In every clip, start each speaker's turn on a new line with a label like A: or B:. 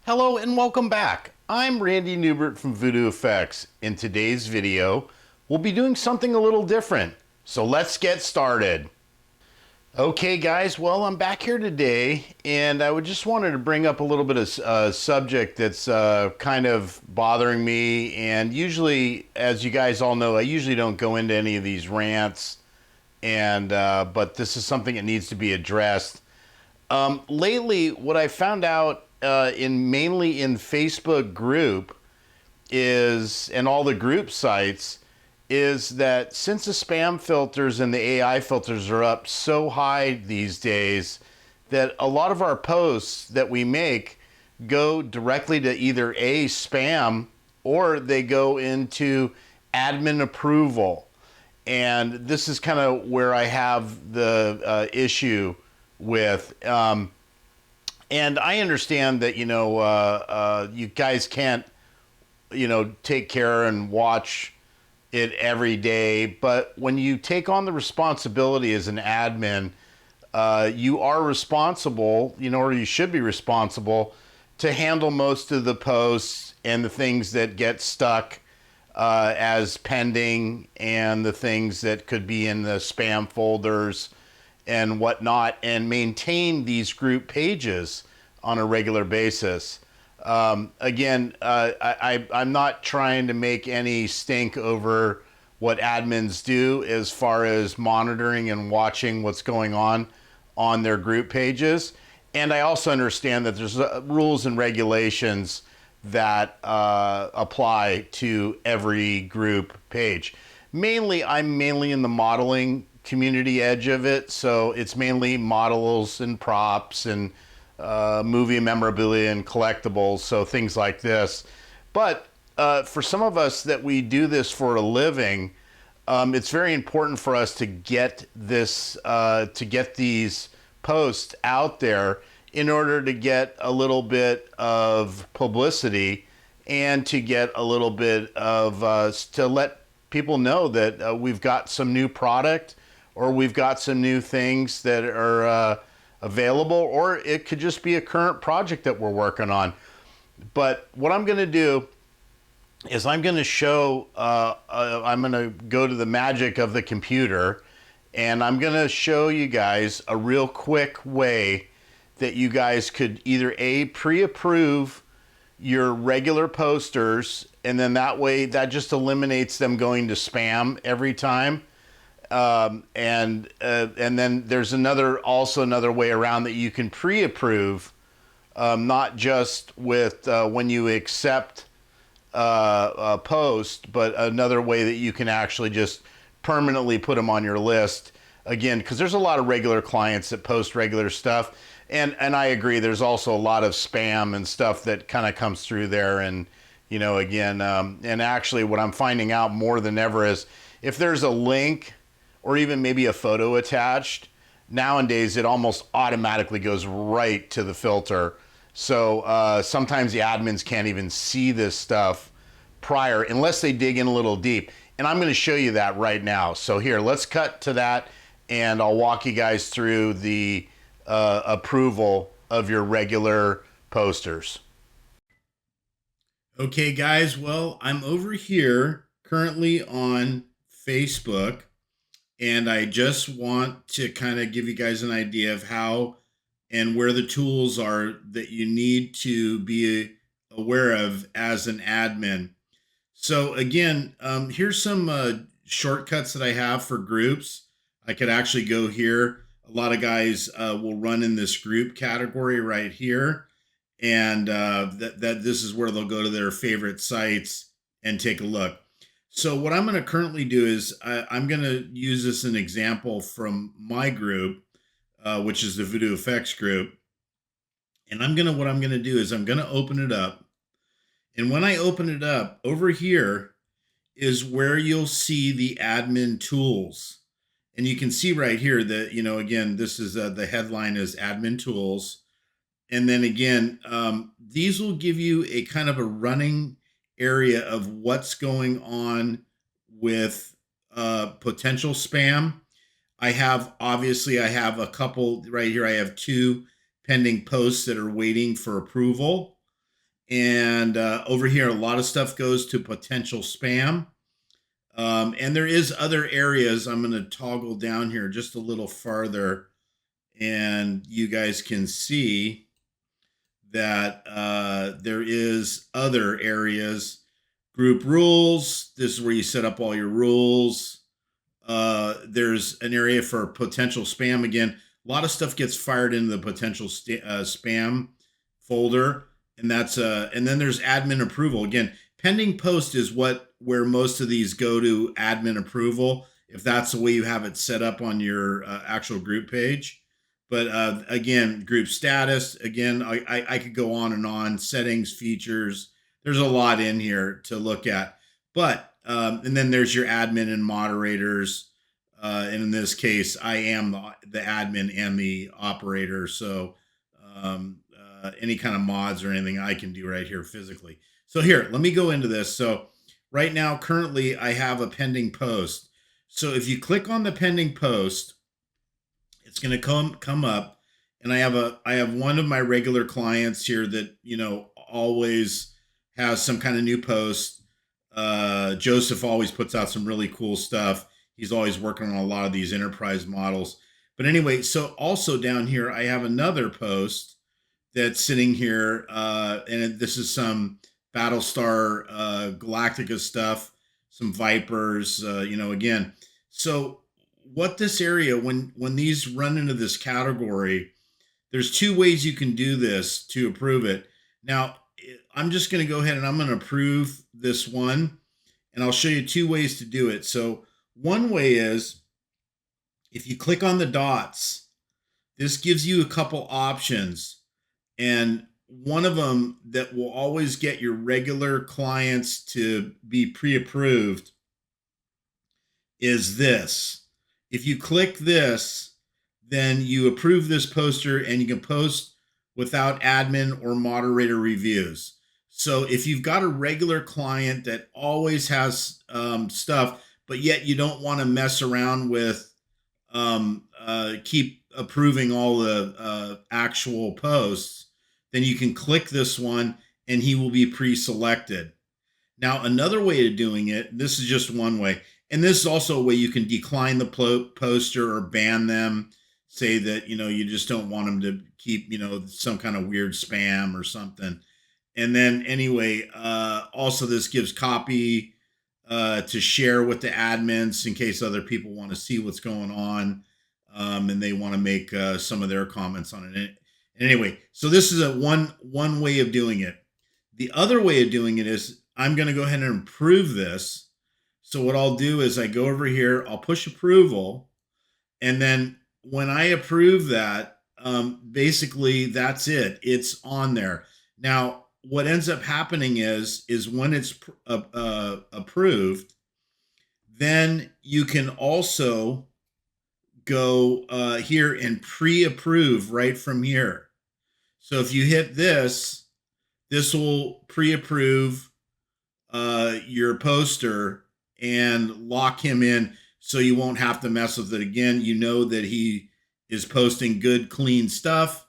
A: Hello and welcome back. I'm Randy Newbert from VoodooFX. In today's video, we'll be doing something a little different. So let's get started. Okay guys, well I'm back here today and I just wanted to bring up a little bit of a subject that's kind of bothering me, and usually, as you guys all know, I usually don't go into any of these rants, and but this is something that needs to be addressed. Lately, what I found out mainly in Facebook group is, and all the group sites, is that since the spam filters and the AI filters are up so high these days, that a lot of our posts that we make go directly to either spam, or they go into admin approval. And this is kind of where I have the issue with. And I understand that, you guys can't, take care and watch it every day. But when you take on the responsibility as an admin, you are responsible, or you should be responsible to handle most of the posts and the things that get stuck as pending, and the things that could be in the spam folders and whatnot, and maintain these group pages on a regular basis. Again, I'm not trying to make any stink over what admins do as far as monitoring and watching what's going on their group pages. And I also understand that there's rules and regulations that apply to every group page. I'm mainly in the modeling community edge of it, so it's mainly models and props and movie memorabilia and collectibles, so things like this. But for some of us that we do this for a living, it's very important for us to get this to get these posts out there in order to get a little bit of publicity, and to get a little bit of to let people know that we've got some new product, or we've got some new things that are available, or it could just be a current project that we're working on. But what I'm going to do is I'm going to show, I'm going to go to the magic of the computer, and I'm going to show you guys a real quick way that you guys could either pre-approve your regular posters, and then that way that just eliminates them going to spam every time. And then there's another way around that you can pre-approve, not just with when you accept a post, but another way that you can actually just permanently put them on your list. Again, because there's a lot of regular clients that post regular stuff, and I agree, there's also a lot of spam and stuff that kind of comes through there. And again, and actually what I'm finding out more than ever is, if there's a link or even maybe a photo attached, nowadays it almost automatically goes right to the filter. So sometimes the admins can't even see this stuff prior, unless they dig in a little deep. And I'm going to show you that right now. So here, let's cut to that, and I'll walk you guys through the approval of your regular posters. Okay guys, well, I'm over here currently on Facebook, and I just want to kind of give you guys an idea of how and where the tools are that you need to be aware of as an admin. So again, here's some shortcuts that I have for groups. I could actually go here. A lot of guys will run in this group category right here. And this is where they'll go to their favorite sites and take a look. So what I'm going to currently do is I'm going to use this as an example from my group, which is the VoodooFX group. And what I'm going to do is I'm going to open it up. And when I open it up, over here is where you'll see the admin tools. And you can see right here that, again, this is the headline is admin tools. And then again, these will give you a kind of a running area of what's going on with potential spam. I have a couple right here. I have 2 pending posts that are waiting for approval. And over here, a lot of stuff goes to potential spam. And there is other areas. I'm going to toggle down here just a little farther, and you guys can see that there is other areas. Group rules. This is where you set up all your rules. There's an area for potential spam. Again, a lot of stuff gets fired into the potential spam folder, and and then there's admin approval. Again, pending post is where most of these go to admin approval, if that's the way you have it set up on your actual group page. But again, group status. Again, I could go on and on. Settings, features. There's a lot in here to look at. But and then there's your admin and moderators. And in this case, I am the admin and the operator. So any kind of mods or anything I can do right here physically. So here, let me go into this. So right now, currently, I have a pending post. So if you click on the pending post, it's going to come up, and I have one of my regular clients here that always has some kind of new post. Joseph always puts out some really cool stuff. He's always working on a lot of these enterprise models. But anyway, so also down here, I have another post that's sitting here, and this is some Battlestar Galactica stuff, some Vipers, again. So what this area, when these run into this category, there's two ways you can do this to approve it. Now, I'm just going to go ahead and I'm going to approve this one, and I'll show you two ways to do it. So one way is if you click on the dots, this gives you a couple options. And one of them that will always get your regular clients to be pre-approved is this. If you click this, then you approve this poster and you can post without admin or moderator reviews. So if you've got a regular client that always has stuff, but yet you don't want to mess around with keep approving all the actual posts, then you can click this one and he will be pre-selected. Now, another way of doing it, this is just one way, and this is also a way you can decline the poster or ban them, say that, you just don't want them to keep, some kind of weird spam or something. And then anyway, also this gives copy to share with the admins in case other people want to see what's going on, and they want to make some of their comments on it. Anyway, so this is one way of doing it. The other way of doing it is I'm going to go ahead and approve this. So what I'll do is I go over here, I'll push approval, and then when I approve that, basically that's it. It's on there. Now, what ends up happening is when it's approved, then you can also go here and pre-approve right from here. So if you hit this will pre-approve your poster and lock him in, so you won't have to mess with it again. You know that he is posting good, clean stuff.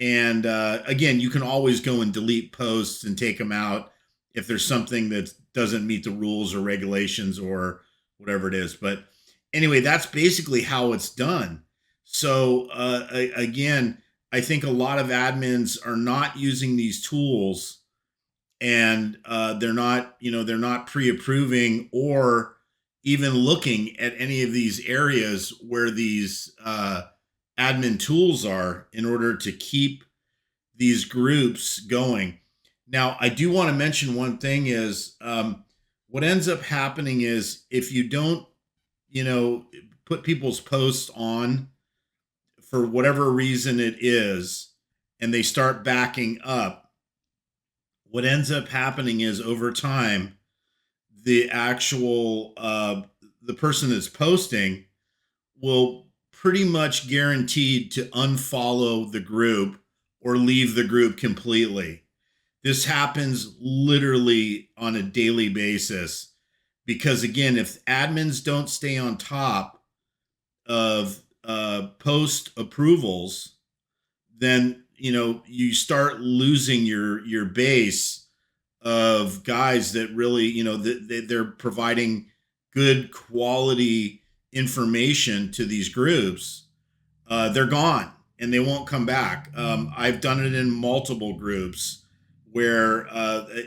A: And again, you can always go and delete posts and take them out if there's something that doesn't meet the rules or regulations or whatever it is. But anyway, that's basically how it's done. So again, I think a lot of admins are not using these tools, and they're not pre-approving or even looking at any of these areas where these admin tools are in order to keep these groups going. Now, I do want to mention one thing is what ends up happening is if you don't, put people's posts on for whatever reason it is, and they start backing up, what ends up happening is over time, the actual, the person that's posting will pretty much guaranteed to unfollow the group or leave the group completely. This happens literally on a daily basis because, again, if admins don't stay on top of post approvals, then
B: you start losing your base of guys that really, they're providing good quality information to these groups. They're gone and they won't come back. I've done it in multiple groups where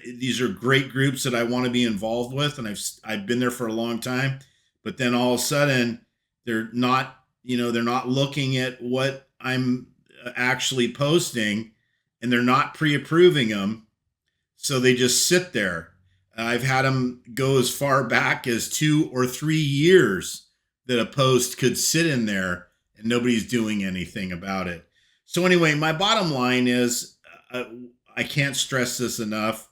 B: these are great groups that I want to be involved with, and I've been there for a long time. But then all of a sudden, they're not looking at what I'm actually posting, and they're not pre-approving them, so they just sit there. I've had them go as far back as 2 or 3 years that a post could sit in there and nobody's doing anything about it. So anyway, my bottom line is, I can't stress this enough.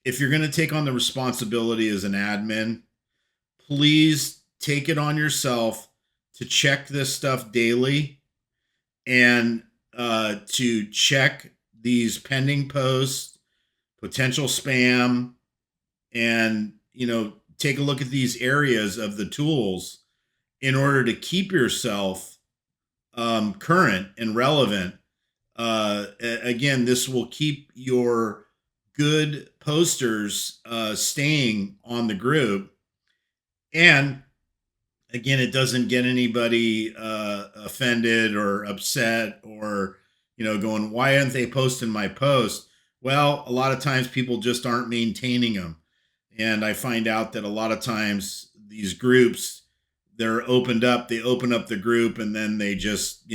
B: If you're going to take on the responsibility as an admin, please take it on yourself to check this stuff daily, and to check these pending posts, potential spam, and take a look at these areas of the tools in order to keep yourself current and relevant. Again, this will keep your good posters staying on the group. And again, it doesn't get anybody offended or upset, or going, why aren't they posting my post? Well, a lot of times people just aren't maintaining them. And I find out that a lot of times these groups, they open up the group, and then they just,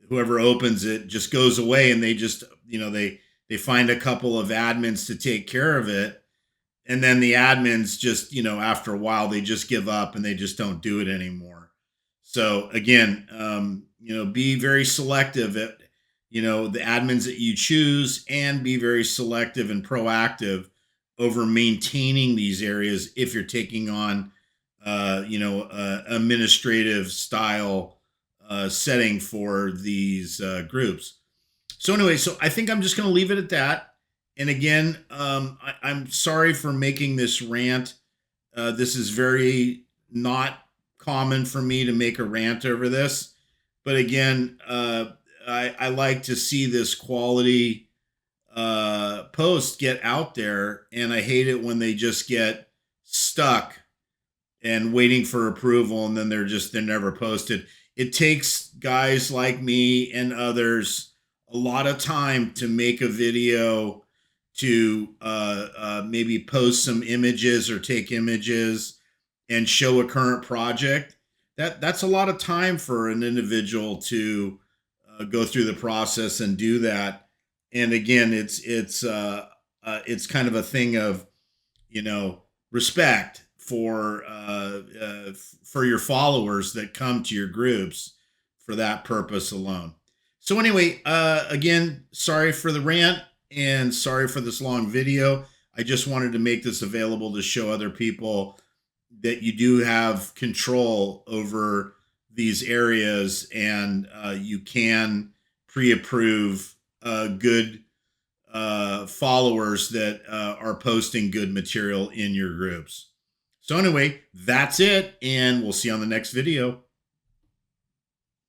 B: whoever opens it just goes away, and they just, they find a couple of admins to take care of it. And then the admins just, after a while, they just give up and they just don't do it anymore. So again, be very selective at, the admins that you choose, and be very selective and proactive over maintaining these areas if you're taking on, administrative style setting for these groups. So anyway, so I think I'm just going to leave it at that. And again, I'm sorry for making this rant. This is very not common for me to make a rant over this. But again, I like to see this quality post get out there. And I hate it when they just get stuck and waiting for approval, and then they're never posted. It takes guys like me and others a lot of time to make a video, to maybe post some images or take images and show a current project. That's a lot of time for an individual to go through the process and do that. And again, it's kind of a thing of, respect for your followers that come to your groups for that purpose alone. So anyway, again, sorry for the rant and sorry for this long video. I just wanted to make this available to show other people that you do have control over these areas, and you can pre-approve good followers that are posting good material in your groups. So anyway, that's it, and we'll see you on the next video.